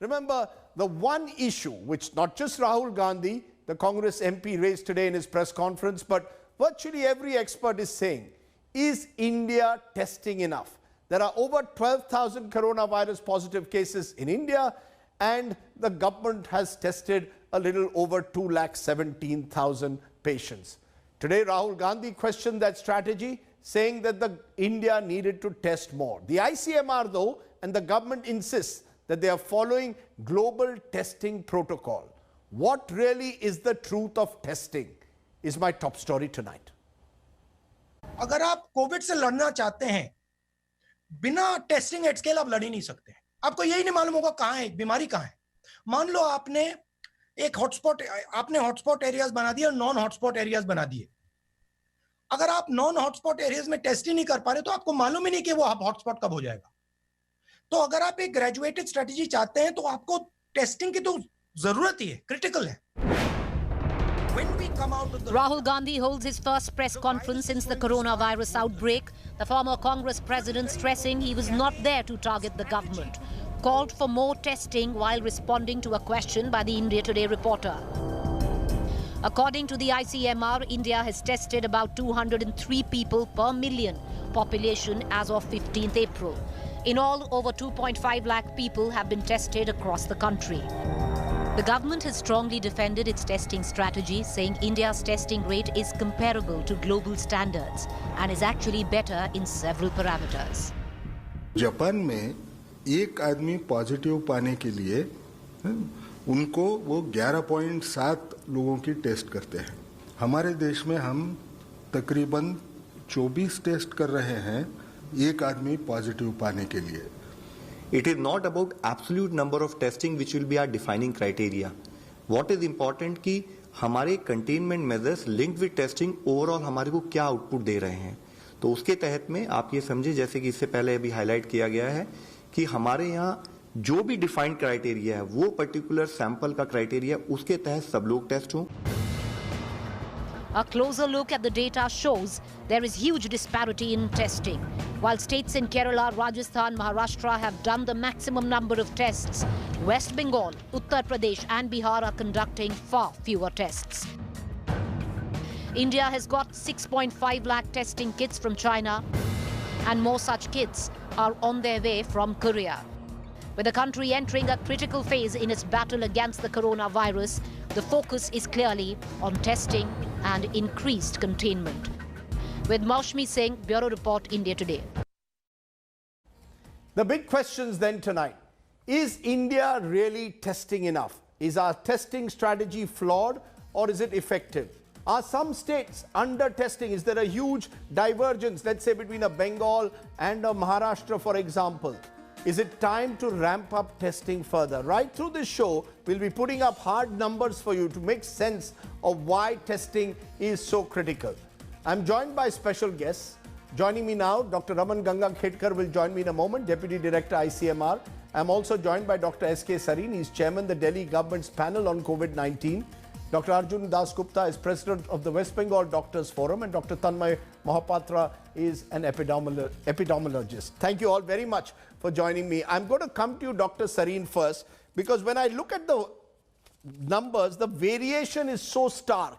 Remember, the one issue which not just Rahul Gandhi, the Congress MP, raised today in his press conference, but virtually every expert is saying, is India testing enough? There are over 12,000 coronavirus positive cases in India, and the government has tested a little over 217,000 patients. Today, Rahul Gandhi questioned that strategy, saying that India needed to test more. The ICMR, though, and the government insists that they are following global testing protocol. What really is the truth of testing is my top story tonight. अगर आप Covid से लड़ना चाहते हैं, बिना testing at scale आप लड़ ही नहीं सकते। आपको यही नहीं मालूम होगा कहां है बीमारी, कहां है। मान लो आपने एक हॉटस्पॉट एरियाज बना दिए और नॉन हॉटस्पॉट एरियाज बना दिए। अगर आप नॉन हॉटस्पॉट एरियाज में टेस्ट ही नहीं कर पा रहे तो आपको मालूम ही नहीं कि वो हॉटस्पॉट कब हो जाएगा। तो अगर आप एक ग्रेजुएटेड स्ट्रेटजी चाहते हैं तो आपको टेस्टिंग की तो जरूरत ही है, क्रिटिकल है। Rahul Gandhi holds his first press conference since the coronavirus outbreak. The former Congress president stressing he was not there to target the government. Called for more testing while responding to a question by the India Today reporter. According to the ICMR, India has tested about 203 people per million population as of 15th April. In all, over 2.5 lakh people have been tested across the country. The government has strongly defended its testing strategy, saying India's testing rate is comparable to global standards and is actually better in several parameters. Japan में एक आदमी positive पाने के लिए उनको वो 11.7 लोगों की टेस्ट करते हैं। हमारे देश में हम तकरीबन 24 टेस्ट कर रहे हैं एक आदमी पॉजिटिव पाने के लिए। It is not about absolute number of testing which will be our defining criteria. What is important कि हमारे containment measures linked with testing overall हमारे को क्या आउटपुट दे रहे हैं। तो उसके तहत में आप ये समझे, जैसे कि इससे पहले अभी हाईलाइट किया गया है कि हमारे यहाँ जो भी डिफाइंड क्राइटेरिया है वो पर्टिकुलर सैंपल का क्राइटेरिया उसके तहत सब लोग टेस्ट हों। A closer look at the data shows there is huge disparity in testing. While states in Kerala, Rajasthan, Maharashtra have done the maximum number of tests, West Bengal, Uttar Pradesh and Bihar are conducting far fewer tests. India has got 6.5 lakh testing kits from China, and more such kits are on their way from Korea. With the country entering a critical phase in its battle against the coronavirus, the focus is clearly on testing and increased containment. With Maushmi Singh, Bureau Report, India Today. The big questions then tonight. Is India really testing enough? Is our testing strategy flawed or is it effective? Are some states under testing? Is there a huge divergence, let's say between a Bengal and a Maharashtra, for example? Is it time to ramp up testing further? Right through this show, we'll be putting up hard numbers for you to make sense of why testing is so critical. I'm joined by special guests. Joining me now, Dr. Raman Ganga Khedkar will join me in a moment, Deputy Director ICMR. I'm also joined by Dr. S.K. Sareen. He's Chairman of the Delhi Government's panel on COVID-19. Dr. Arjun Das Gupta is President of the West Bengal Doctors Forum, and Dr. Tanmay Mohapatra is an epidemiologist. Thank you all very much for joining me. I'm going to come to you, Dr. Sareen, first, because when I look at the numbers, the variation is so stark.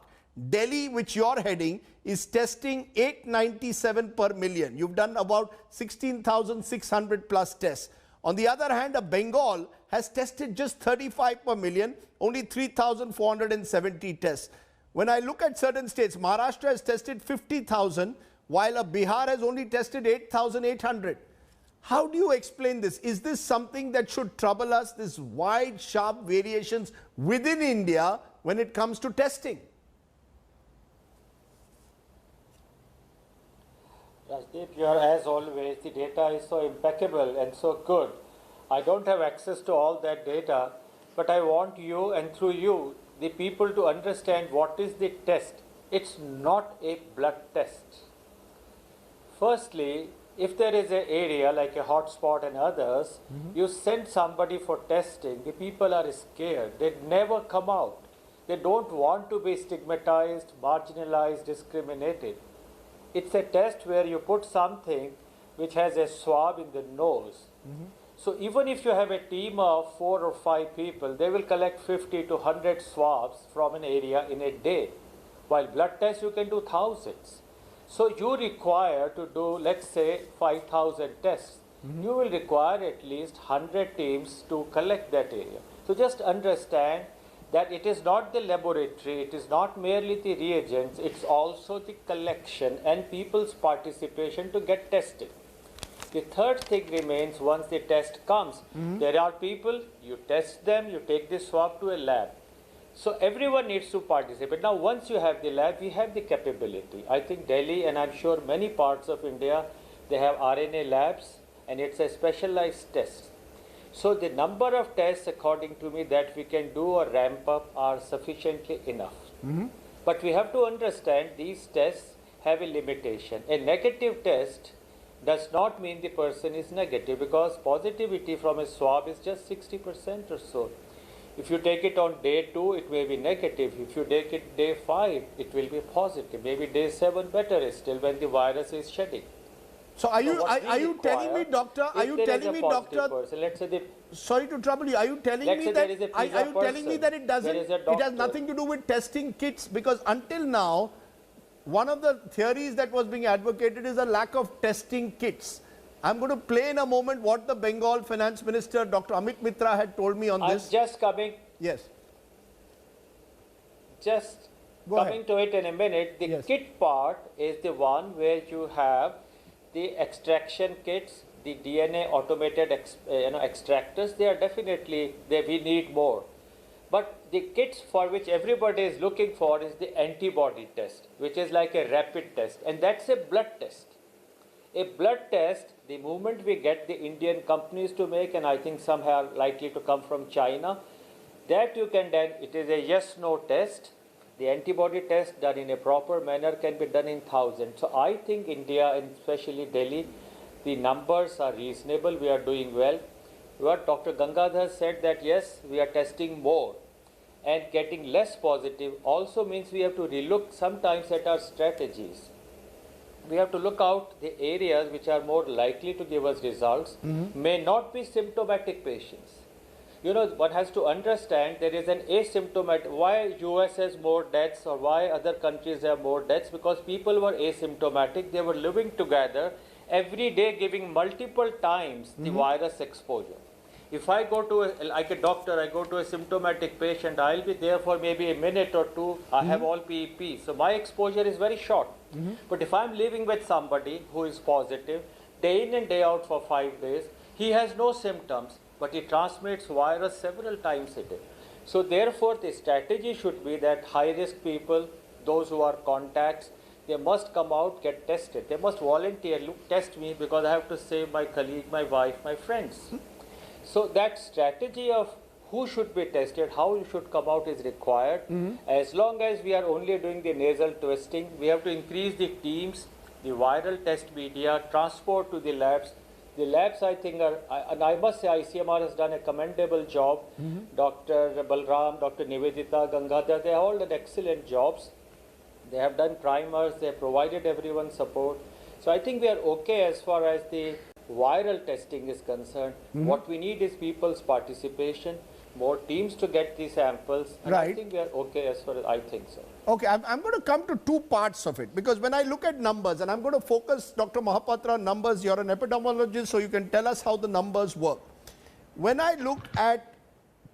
Delhi, which you're heading, is testing 897 per million. You've done about 16,600 plus tests. On the other hand, Bengal has tested just 35 per million, only 3,470 tests. When I look at certain states, Maharashtra has tested 50,000, while Bihar has only tested 8,800. How do you explain this? Is this something that should trouble us, this wide, sharp variations within India when it comes to testing? Rajdeep, you are, as always, the data is so impeccable and so good. I don't have access to all that data, but I want you, and through you, the people to understand what is the test. It's not a blood test. Firstly, if there is an area like a hotspot and others, you send somebody for testing, the people are scared. They never come out. They don't want to be stigmatized, marginalized, discriminated. It's a test where you put something which has a swab in the nose. So even if you have a team of 4 or 5 people, they will collect 50 to 100 swabs from an area in a day. While blood tests, you can do thousands. So you require to do, let's say, 5,000 tests. You will require at least 100 teams to collect that area. So just understand that it is not the laboratory, it is not merely the reagents, it's also the collection and people's participation to get tested. The third thing remains once the test comes. There are people, you test them, you take the swab to a lab. So everyone needs to participate. Now once you have the lab, we have the capability. I think Delhi and I'm sure many parts of India, they have RNA labs and it's a specialized test. So the number of tests according to me that we can do or ramp up are sufficiently enough. But we have to understand these tests have a limitation. A negative test does not mean the person is negative because positivity from a swab is just 60% or so. If you take it on day 2, it may be negative. If you take it day 5, it will be positive. Maybe day 7 better still when the virus is shedding. So are you telling me, doctor? Are you telling me, doctor? Person, let's say sorry to trouble you. Are you telling me that? Are you telling me that it doesn't? It has nothing to do with testing kits because until now, one of the theories that was being advocated is a lack of testing kits. I'm going to play in a moment what the Bengal Finance Minister, Dr. Amit Mitra, had told me on this. I'm just coming. Yes. Just Go coming ahead. to it in a minute. The Yes. kit part is the one where you have the extraction kits, the DNA automated extractors. They are definitely, we need more. But the kits for which everybody is looking for is the antibody test, which is like a rapid test. And that's a blood test. A blood test, the moment we get the Indian companies to make, and I think some are likely to come from China, that you can then, it is a yes-no test. The antibody test done in a proper manner can be done in thousands. So I think India, and especially Delhi, the numbers are reasonable, we are doing well. What Dr. Gangadhar said that yes, we are testing more and getting less positive also means we have to relook sometimes at our strategies. We have to look out the areas which are more likely to give us results, may not be symptomatic patients. You know, one has to understand there is an asymptomatic, why US has more deaths or why other countries have more deaths, because people were asymptomatic, they were living together, every day giving multiple times the virus exposure. If I go to, like a doctor, I go to a symptomatic patient, I'll be there for maybe a minute or two, I have all PEP, so my exposure is very short. But if I'm living with somebody who is positive, day in and day out for 5 days, he has no symptoms, but he transmits virus several times a day. So therefore, the strategy should be that high-risk people, those who are contacts, they must come out, get tested. They must volunteer, look, test me because I have to save my colleague, my wife, my friends. So that strategy of who should be tested, how you should come out is required. As long as we are only doing the nasal twisting, we have to increase the teams, the viral test media, transport to the labs. The labs, I think, are, and I must say ICMR has done a commendable job. Dr. Balram, Dr. Nivedita, Gangadhar, they have all done excellent jobs. They have done primers, they have provided everyone support. So I think we are okay as far as the viral testing is concerned. What we need is people's participation, more teams to get the samples. And I think we are okay as far as I think so. Okay, I'm going to come to two parts of it because when I look at numbers, and I'm going to focus, Dr. Mahapatra, on numbers, you're an epidemiologist, so you can tell us how the numbers work. When I look at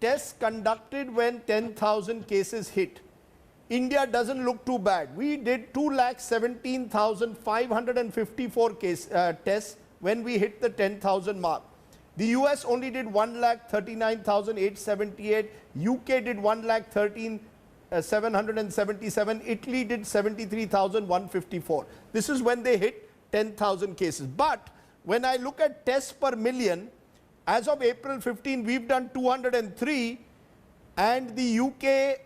tests conducted when 10,000 cases hit, India doesn't look too bad. We did 2,17,554 tests when we hit the 10,000 mark. The US only did 1,39,878. UK did 1,13,777. Italy did 73,154. This is when they hit 10,000 cases. But when I look at tests per million, as of April 15, we've done 203, and the UK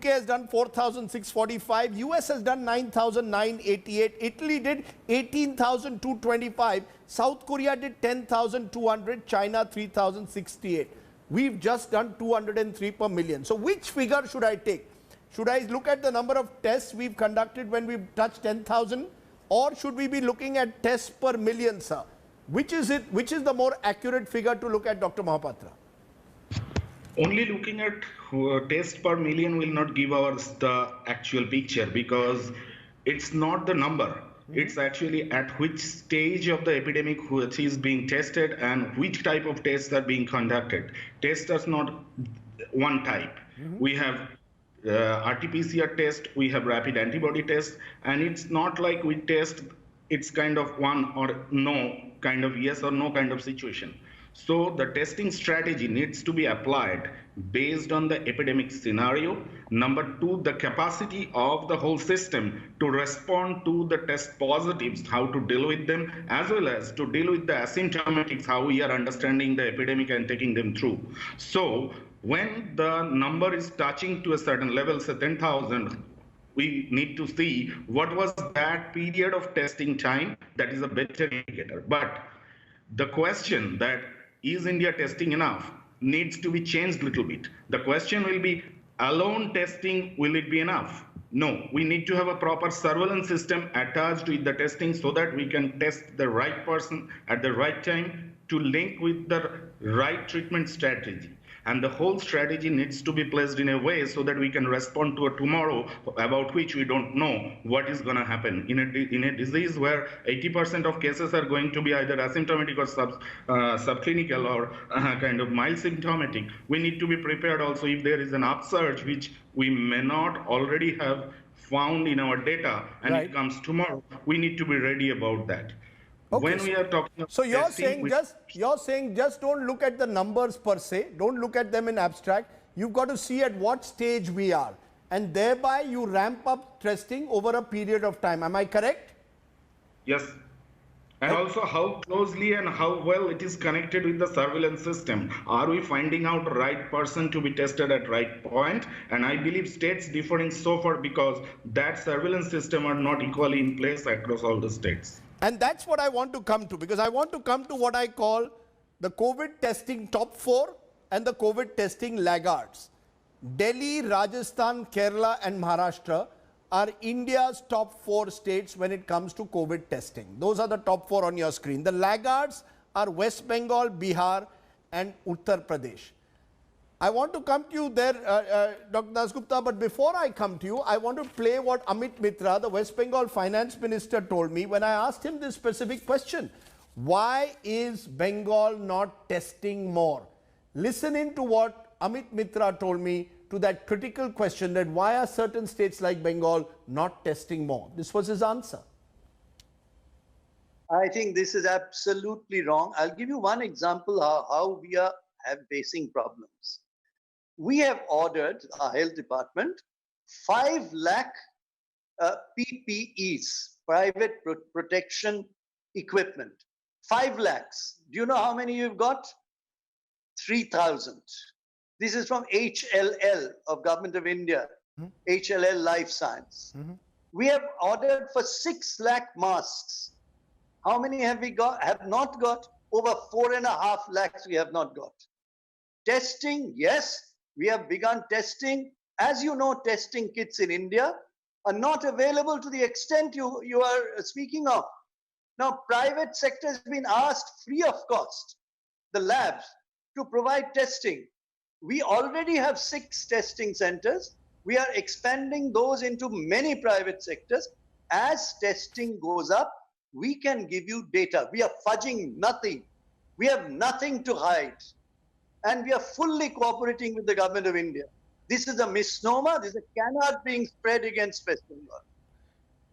has done 4,645, US has done 9,988, Italy did 18,225, South Korea did 10,200, China 3,068. We've just done 203 per million. So which figure should I take? Should I look at the number of tests we've conducted when we've touched 10,000, or should we be looking at tests per million, sir? Which is it? Which is the more accurate figure to look at, Dr. Mohapatra? Only looking at tests per million will not give us the actual picture, because it's not the number. It's actually at which stage of the epidemic which is being tested and which type of tests are being conducted. Tests are not one type. We have RT-PCR test, we have rapid antibody test, and it's not like we test, it's kind of one or no, kind of yes or no kind of situation. So the testing strategy needs to be applied based on the epidemic scenario. Number two, the capacity of the whole system to respond to the test positives, how to deal with them, as well as to deal with the asymptomatics, how we are understanding the epidemic and taking them through. So when the number is touching to a certain level, say 10,000, we need to see what was that period of testing time. That is a better indicator. But the question that is India testing enough needs to be changed a little bit. The question will be, alone testing, will it be enough? No, we need to have a proper surveillance system attached with the testing so that we can test the right person at the right time to link with the right treatment strategy. And the whole strategy needs to be placed in a way so that we can respond to a tomorrow about which we don't know what is going to happen. In a disease where 80% of cases are going to be either asymptomatic or subclinical or kind of mild symptomatic, we need to be prepared also if there is an upsurge which we may not already have found in our data and it comes tomorrow, we need to be ready about that. Okay, when we are talking about so you're saying just don't look at the numbers per se, don't look at them in abstract. You've got to see at what stage we are, and thereby you ramp up testing over a period of time. Am I correct? Yes. And also how closely and how well it is connected with the surveillance system. Are we finding out the right person to be tested at right point? And I believe states differing so far because that surveillance system are not equally in place across all the states. And that's what I want to come to, because I want to come to what I call the COVID testing top 4 and the COVID testing laggards. Delhi, Rajasthan, Kerala and Maharashtra are India's top 4 states when it comes to COVID testing. Those are the top 4 on your screen. The laggards are West Bengal, Bihar and Uttar Pradesh. I want to come to you there, Dr. Dasgupta, but before I come to you, I want to play what Amit Mitra, the West Bengal finance minister, told me when I asked him this specific question. Why is Bengal not testing more? Listen in to what Amit Mitra told me to that critical question, that why are certain states like Bengal not testing more? This was his answer. I think this is absolutely wrong. I'll give you one example how we are facing problems. We have ordered, our health department, 5 lakh PPEs, private protection equipment. 5 lakhs. Do you know how many you've got? 3,000. This is from HLL of Government of India, HLL Life Science. We have ordered for 6 lakh masks. How many have we got? Have not got? Over 4.5 lakhs we have not got. Testing, yes, we have begun testing. As you know, testing kits in India are not available to the extent you are speaking of. Now, private sector has been asked free of cost, the labs, to provide testing. We already have 6 testing centers. We are expanding those into many private sectors. As testing goes up, we can give you data. We are fudging nothing. We have nothing to hide. And we are fully cooperating with the Government of India. This is a misnomer. This is a canard being spread against West Bengal.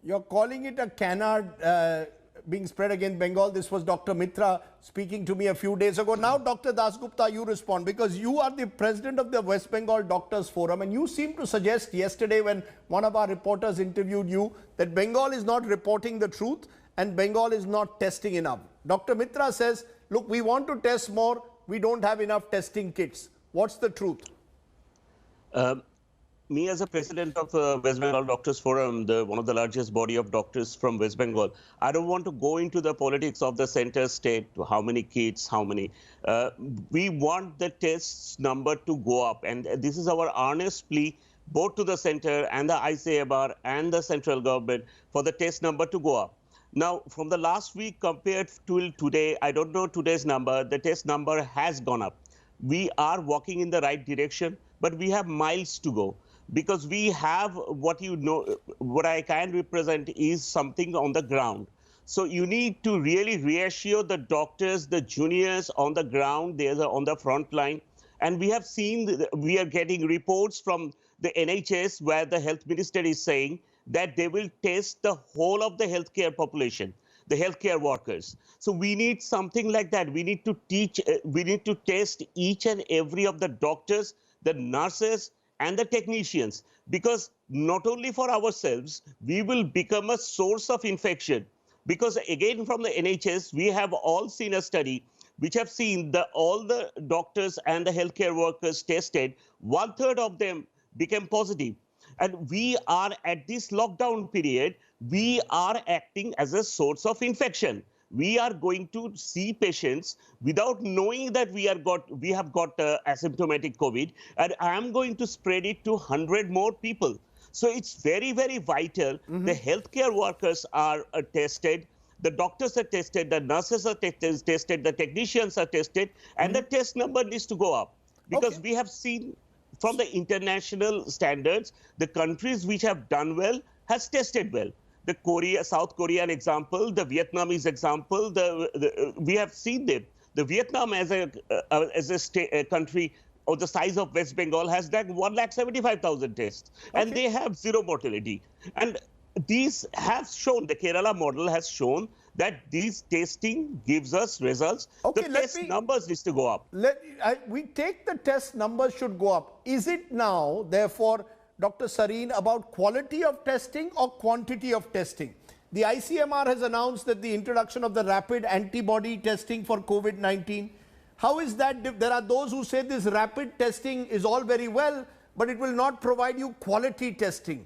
You're calling it a canard being spread against Bengal. This was Dr. Mitra speaking to me a few days ago. Now, Dr. Dasgupta, you respond, because you are the president of the West Bengal Doctors Forum, and you seem to suggest yesterday when one of our reporters interviewed you that Bengal is not reporting the truth and Bengal is not testing enough. Dr. Mitra says, look, we want to test more. We don't have enough testing kits. What's the truth? Me as a president of West Bengal Doctors Forum, one of the largest body of doctors from West Bengal, I don't want to go into the politics of the center state, how many kits, how many. We want the tests number to go up. And this is our earnest plea both to the center and the ICMR and the central government for the test number to go up. Now, from the last week compared to today, I don't know today's number, the test number has gone up. We are walking in the right direction, but we have miles to go because we have what I can represent is something on the ground. So you need to really reassure the doctors, the juniors on the ground, they're on the front line. And we have seen, we are getting reports from the NHS where the health minister is saying that they will test the whole of the healthcare population, the healthcare workers. So we need something like that. We need to teach, we need to test each and every of the doctors, the nurses, and the technicians, because not only for ourselves, we will become a source of infection. Because again, from the NHS, we have all seen a study which have seen that all the doctors and the healthcare workers tested, 1/3 of them became positive. And we are at this lockdown period, we are acting as a source of infection. We are going to see patients without knowing that we have got asymptomatic COVID, and I am going to spread it to 100 more people. So it's very, very vital. The healthcare workers are tested, the doctors are tested, the nurses are tested, the technicians are tested, and the test number needs to go up. Because we have seen from the international standards, the countries which have done well has tested well. The South Korean example, the Vietnamese example, we have seen them. The Vietnam as a country of the size of West Bengal has done 175,000 tests, and they have zero mortality. And these have shown, the Kerala model has shown that these testing gives us results. The test numbers needs to go up. We take the test numbers should go up. Is it now, therefore, Dr. Sareen, about quality of testing or quantity of testing? The ICMR has announced that the introduction of the rapid antibody testing for COVID-19. How is that? There are those who say this rapid testing is all very well, but it will not provide you quality testing.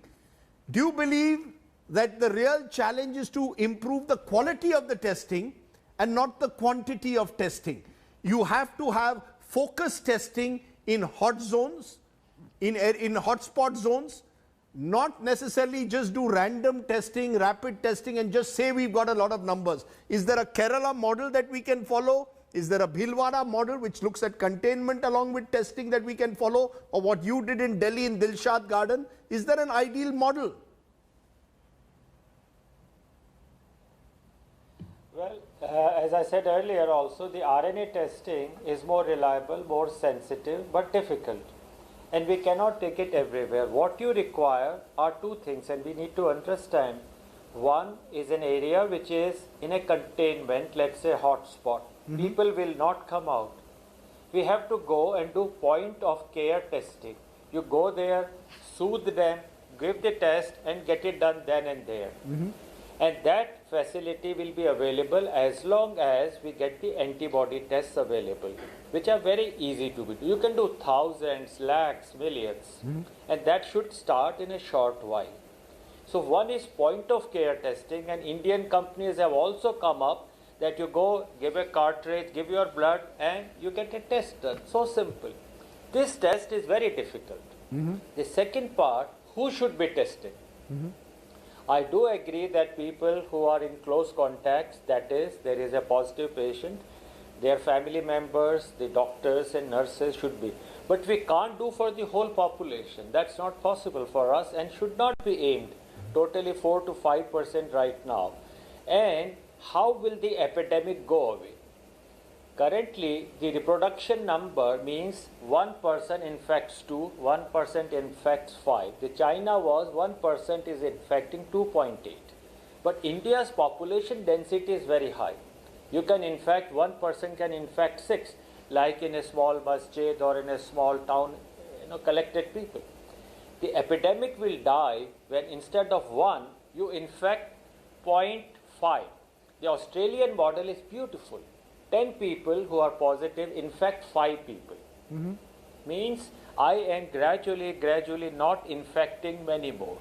Do you believe that the real challenge is to improve the quality of the testing and not the quantity of testing? You have to have focused testing in hot zones, in hotspot zones, not necessarily just do random testing, rapid testing, and just say we've got a lot of numbers. Is there a Kerala model that we can follow? Is there a Bhilwara model which looks at containment along with testing that we can follow? Or what you did in Delhi in Dilshad Garden? Is there an ideal model? Well, as I said earlier also, the RNA testing is more reliable, more sensitive, but difficult. And we cannot take it everywhere. What you require are two things, and we need to understand. One is an area which is in a containment, let's say hotspot. People will not come out. We have to go and do point of care testing. You go there, soothe them, give the test, and get it done then and there. And that facility will be available as long as we get the antibody tests available, which are very easy to do. You can do thousands, lakhs, millions, and that should start in a short while. So one is point of care testing, and Indian companies have also come up that you go, give a cartridge, give your blood, and you get a test done. So simple. This test is very difficult. The second part, who should be tested? I do agree that people who are in close contacts, that is, there is a positive patient, their family members, the doctors and nurses should be. But we can't do for the whole population. That's not possible for us and should not be aimed. Totally 4 to 5% right now. And how will the epidemic go away? Currently, the reproduction number means one person infects 2, 1% infects 5. The China was 1% is infecting 2.8. But India's population density is very high. You can infect, 1% can infect 6, like in a small masjid or in a small town, collected people. The epidemic will die when instead of 1, you infect 0.5. The Australian model is beautiful. 10 people who are positive infect 5 people. Means I am gradually not infecting many more.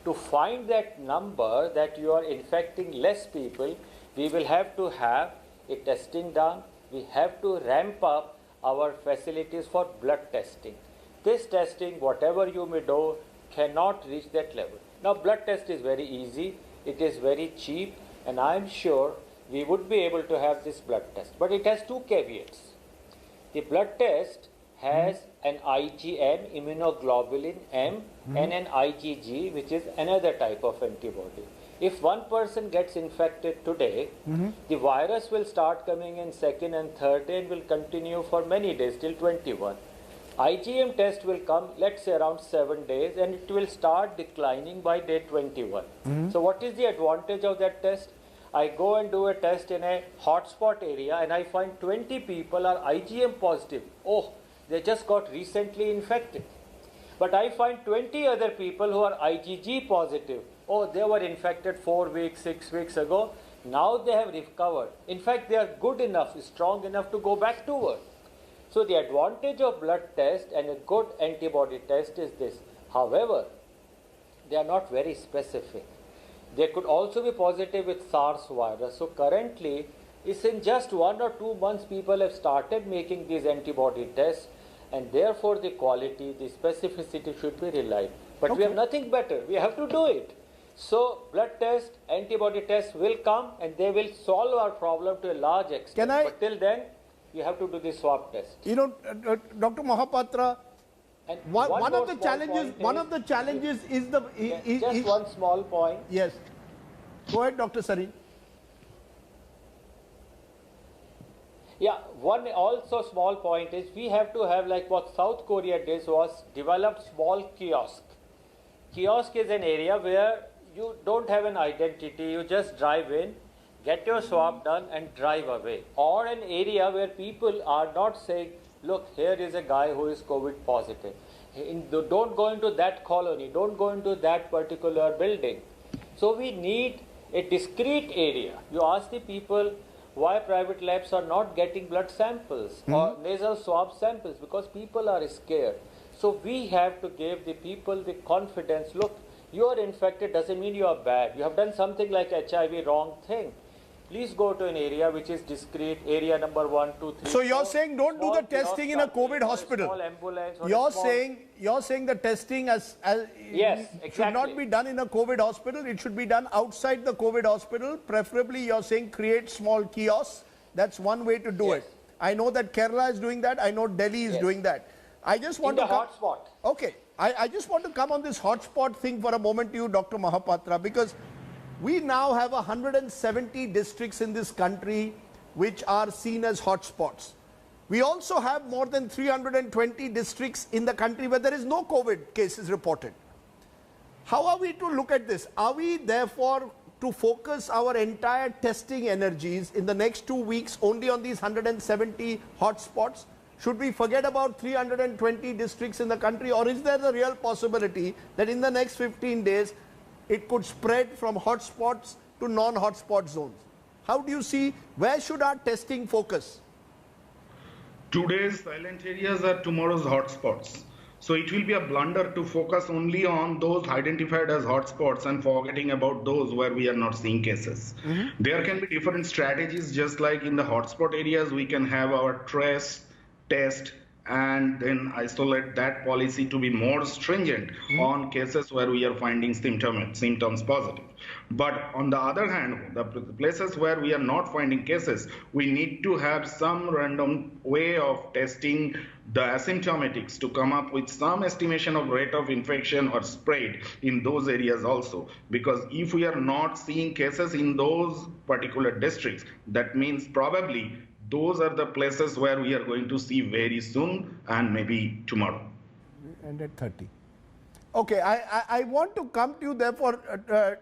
To find that number that you are infecting less people, we will have to have a testing done. We have to ramp up our facilities for blood testing. This testing, whatever you may do, cannot reach that level. Now blood test is very easy. It is very cheap. and I'm sure we would be able to have this blood test. But it has two caveats. The blood test has an IgM, immunoglobulin M, and an IgG, which is another type of antibody. If one person gets infected today, the virus will start coming in second and third day and will continue for many days till 21. IgM test will come, let's say, around 7 days, and it will start declining by day 21. So what is the advantage of that test? I go and do a test in a hotspot area and I find 20 people are IgM positive. Oh, they just got recently infected. But I find 20 other people who are IgG positive. Oh, they were infected 4 weeks, 6 weeks ago. Now they have recovered. In fact, they are good enough, strong enough to go back to work. So the advantage of blood test and a good antibody test is this. However, they are not very specific. They could also be positive with SARS virus. So currently, it's in just 1 or 2 months people have started making these antibody tests, and therefore the quality, the specificity should be relied. But we have nothing better. We have to do it. So blood test, antibody test will come and they will solve our problem to a large extent. But till then, you have to do the swab test. You know, Dr. Mohapatra, And one of the challenges is the... just one small point. Yes. Go ahead, Dr. Sareen. Yeah, one also small point is we have to have, like what South Korea did, was developed small kiosk. Kiosk is an area where you don't have an identity, you just drive in, get your swab done and drive away. Or an area where people are not saying, look, here is a guy who is COVID positive. Don't go into that colony, don't go into that particular building. So we need a discrete area. You ask the people why private labs are not getting blood samples or nasal swab samples, because people are scared. So we have to give the people the confidence, look, you are infected doesn't mean you are bad. You have done something like HIV, wrong thing. Please go to an area which is discreet, area number 1, 2, 3. So you're saying don't do the testing in a COVID hospital. Small ambulance or You're saying the testing yes, exactly. should not be done in a COVID hospital. It should be done outside the COVID hospital. Preferably, you're saying create small kiosks. That's one way to do it. I know that Kerala is doing that. I know Delhi is doing that. I just want to hotspot. Okay. I just want to come on this hotspot thing for a moment to you, Dr. Mohapatra, because we now have 170 districts in this country which are seen as hotspots. We also have more than 320 districts in the country where there is no COVID cases reported. How are we to look at this? Are we therefore to focus our entire testing energies in the next 2 weeks only on these 170 hotspots? Should we forget about 320 districts in the country, or is there the real possibility that in the next 15 days it could spread from hotspots to non-hotspot zones? How do you see, where should our testing focus? Today's silent areas are tomorrow's hotspots. So it will be a blunder to focus only on those identified as hotspots and forgetting about those where we are not seeing cases. There can be different strategies, just like in the hotspot areas, we can have our trace, test, and then isolate that policy to be more stringent on cases where we are finding symptoms positive. But on the other hand, the places where we are not finding cases, we need to have some random way of testing the asymptomatics to come up with some estimation of rate of infection or spread in those areas also. Because if we are not seeing cases in those particular districts, that means probably those are the places where we are going to see very soon and maybe tomorrow. And at 30. Okay, I want to come to you therefore,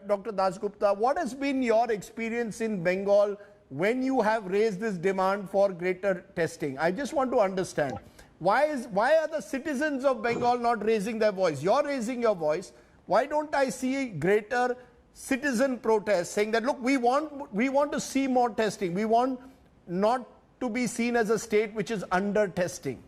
Dr. Dasgupta. What has been your experience in Bengal when you have raised this demand for greater testing? I just want to understand. Why are the citizens of Bengal not raising their voice? You're raising your voice. Why don't I see greater citizen protest saying that, look, we want to see more testing. We want not to be seen as a state which is under testing?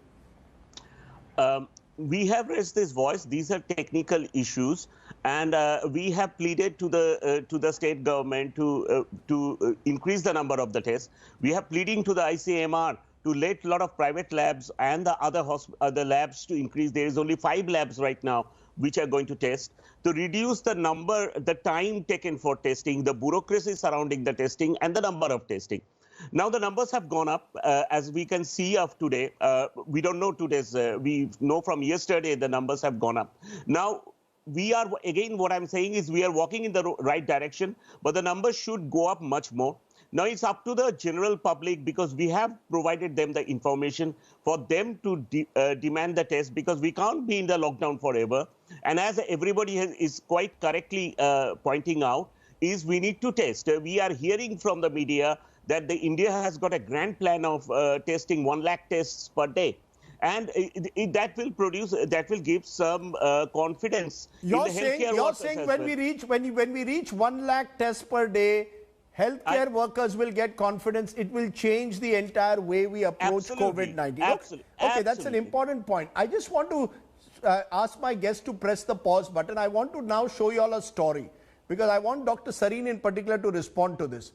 We have raised this voice. These are technical issues, and we have pleaded to the state government to increase the number of the tests. We have pleading to the ICMR to let a lot of private labs and the other labs to increase. There is only 5 labs right now which are going to test, to reduce the time taken for testing, the bureaucracy surrounding the testing, and the number of testing. Now the numbers have gone up, as we can see of today. We don't know today's, we know from yesterday the numbers have gone up. Now, we are, again, what I'm saying is we are walking in the right direction, but the numbers should go up much more. Now it's up to the general public, because we have provided them the information for them to demand the test, because we can't be in the lockdown forever. And as everybody is quite correctly pointing out, is we need to test. We are hearing from the media that India has got a grand plan of testing 1 lakh tests per day. And that will give some confidence in the healthcare workers. You're saying when we reach 1 lakh tests per day, healthcare workers will get confidence. It will change the entire way we approach COVID-19. Okay, that's an important point. I just want to ask my guest to press the pause button. I want to now show you all a story, because I want Dr. Sareen in particular to respond to this.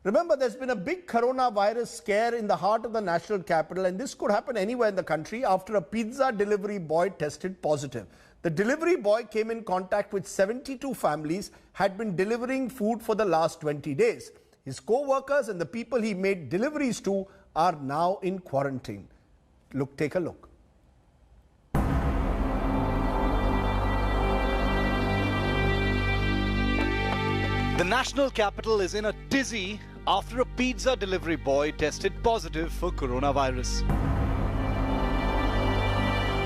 Remember, there's been a big coronavirus scare in the heart of the national capital, and this could happen anywhere in the country after a pizza delivery boy tested positive. The delivery boy came in contact with 72 families, had been delivering food for the last 20 days. His co-workers and the people he made deliveries to are now in quarantine. Look, take a look. The national capital is in a tizzy after a pizza delivery boy tested positive for coronavirus.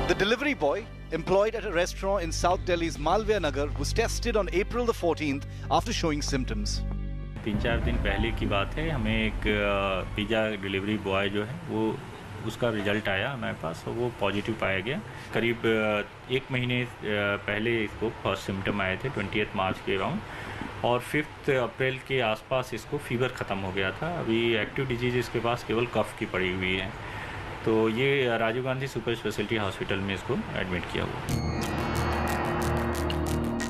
The delivery boy, employed at a restaurant in South Delhi's Malviya Nagar, was tested on April the 14th after showing symptoms. 3-4 दिन पहले की बात है, हमें एक pizza delivery boy जो है वो उसका रिजल्ट आया हमारे पास, और वो पॉजिटिव पाया गया। करीब 1 महीने पहले इसको फर्स्ट सिम्टम आए थे 20 मार्च के अराउंड, और 5 अप्रैल के आसपास इसको फीवर ख़त्म हो गया था। अभी एक्टिव डिजीज़ इसके पास केवल कफ की पड़ी हुई है, तो ये Rajiv Gandhi super speciality hospital में इसको एडमिट किया हुआ।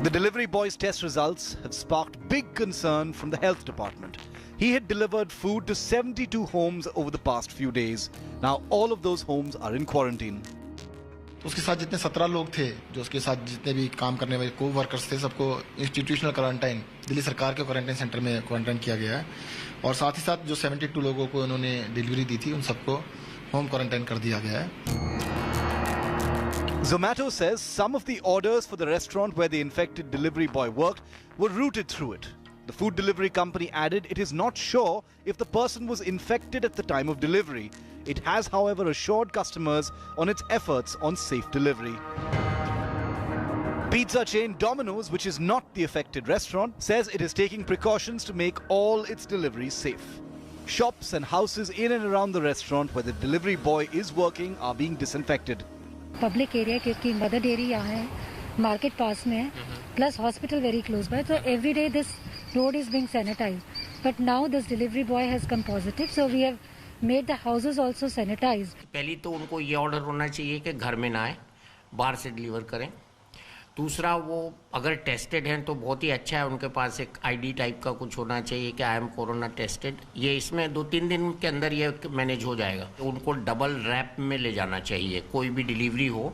The delivery boy's test results have sparked big concern from the health department. He had delivered food to 72 homes over the past few days. Now all of those homes are in quarantine. उसके साथ जितने 17 लोग थे, जो उसके साथ जितने भी काम करने वाले को वर्कर्स थे, सबको इंस्टीट्यूशनल क्वारंटाइन दिल्ली सरकार के क्वारंटाइन सेंटर में क्वारंटाइन किया गया है, और साथ ही साथ जो 72 लोगों को उन्होंने डिलीवरी दी थी, उन सबको होम क्वारंटाइन कर दिया गया है। Zomato says some of the orders for the restaurant where the infected delivery boy worked were routed through it. The food delivery company added it is not sure if the person was infected at the time of delivery. It has, however, assured customers on its efforts on safe delivery. Pizza chain Domino's, which is not the affected restaurant, says it is taking precautions to make all its deliveries safe. Shops and houses in and around the restaurant where the delivery boy is working are being disinfected. Public area क्योंकि mother dairy यहाँ है, market पास में है, plus hospital very close by, so every day this road is being sanitized. But now this delivery boy has come positive, so we have made the houses also sanitized. पहली तो उनको ये order होना चाहिए कि घर में ना आए, बाहर से डिलीवर करें। दूसरा, वो अगर टेस्टेड हैं तो बहुत ही अच्छा है, उनके पास एक आईडी टाइप का कुछ होना चाहिए कि आई एम कोरोना टेस्टेड। ये इसमें 2-3 दिन के अंदर ये मैनेज हो जाएगा। उनको डबल रैप में ले जाना चाहिए, कोई भी डिलीवरी हो,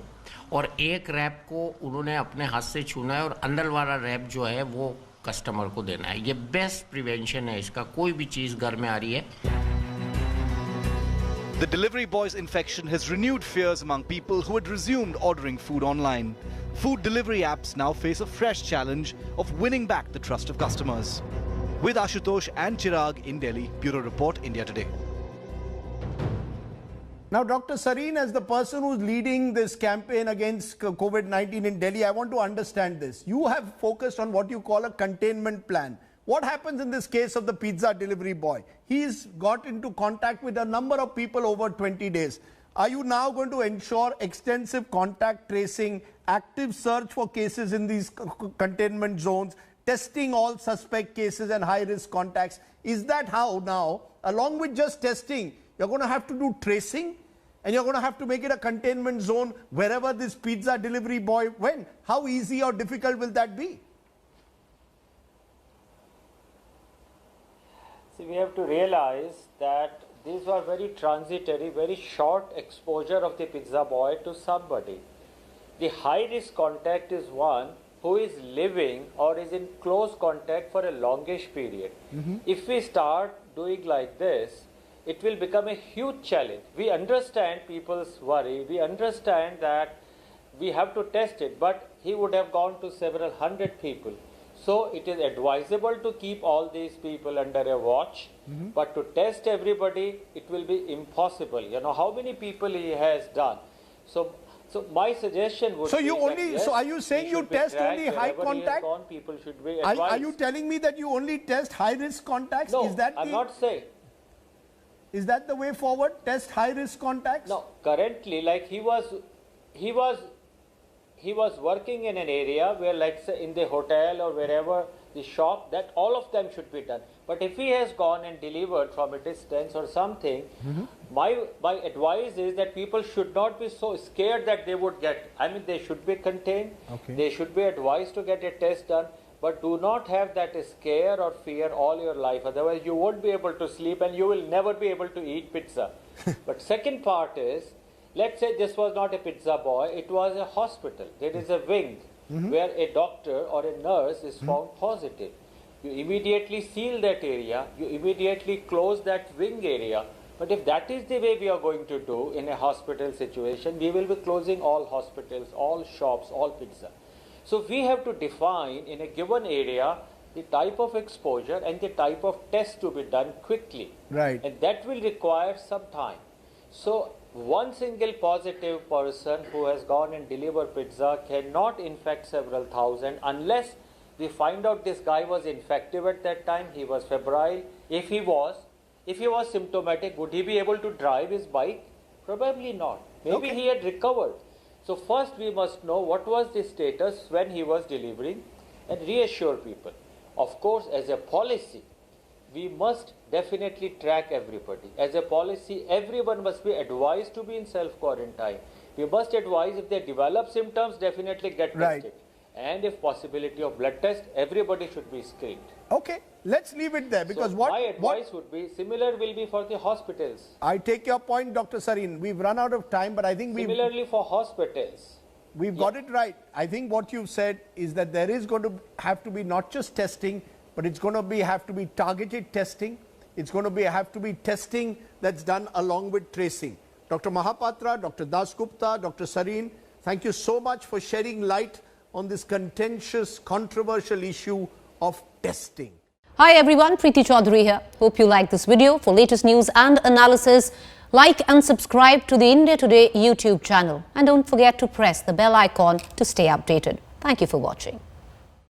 और एक रैप को उन्होंने अपने हाथ से छूना है और अंदर वाला रैप जो है वो कस्टमर को देना है। ये बेस्ट प्रिवेंशन है इसका, कोई भी चीज़ घर में आ रही है। The delivery boy's infection has renewed fears among people who had resumed ordering food online. Food delivery apps now face a fresh challenge of winning back the trust of customers. With Ashutosh and Chirag in Delhi, Bureau Report, India Today. Now, Dr. Sareen, as the person who's leading this campaign against COVID-19 in Delhi, I want to understand this. You have focused on what you call a containment plan. What happens in this case of the pizza delivery boy? He's got into contact with a number of people over 20 days. Are you now going to ensure extensive contact tracing, active search for cases in these containment zones, testing all suspect cases and high-risk contacts? Is that how now, along with just testing, you're going to have to do tracing, and you're going to have to make it a containment zone wherever this pizza delivery boy went? How easy or difficult will that be? See, we have to realize that these were very transitory, very short exposure of the pizza boy to somebody. The high-risk contact is one who is living or is in close contact for a longish period. If we start doing like this, it will become a huge challenge. We understand people's worry. We understand that we have to test it, but he would have gone to several hundred people. So it is advisable to keep all these people under a watch, but to test everybody, it will be impossible. You know how many people he has done. So my suggestion would so be you that, only yes, so are you saying he you should be test tracked only high wherever he has contact? gone, people should be advised. Are you telling me that you only test high risk contacts? No, Is that I'm not saying. Is that the way forward? Test high risk contacts? No, currently, like he was working in an area where, like say in the hotel or wherever, the shop, that all of them should be done. But if he has gone and delivered from a distance or something, my advice is that people should not be so scared that they would get, I mean, they should be contained, they should be advised to get a test done, but do not have that scare or fear all your life. Otherwise, you won't be able to sleep and you will never be able to eat pizza. But second part is, let's say this was not a pizza boy, it was a hospital. There is a wing where a doctor or a nurse is found positive. You immediately seal that area, you immediately close that wing area. But if that is the way we are going to do in a hospital situation, we will be closing all hospitals, all shops, all pizza. So we have to define in a given area the type of exposure and the type of test to be done quickly. Right. And that will require some time. So one single positive person who has gone and delivered pizza cannot infect several thousand unless we find out this guy was infective at that time, he was febrile. If he was symptomatic, would he be able to drive his bike? Probably not. Maybe he had recovered. So first we must know what was the status when he was delivering and reassure people. Of course, as a policy, we must definitely track everybody. As a policy, everyone must be advised to be in self-quarantine. We must advise if they develop symptoms, definitely get tested. And if possibility of blood test, everybody should be screened. Okay, let's leave it there because so my advice would be similar will be for the hospitals. I take your point, Dr. Sareen. We've run out of time, but I think similarly for hospitals. We've got it right. I think what you've said is that there is going to have to be not just testing, but it's going to have to be targeted testing. It's going to have to be testing that's done along with tracing. Dr. Mahapatra, Dr. Dasgupta, Dr. Sareen, thank you so much for shedding light on this contentious, controversial issue of testing. Hi everyone, Preeti Chaudhary here. Hope you like this video. For latest news and analysis, like and subscribe to the India Today YouTube channel. And don't forget to press the bell icon to stay updated. Thank you for watching.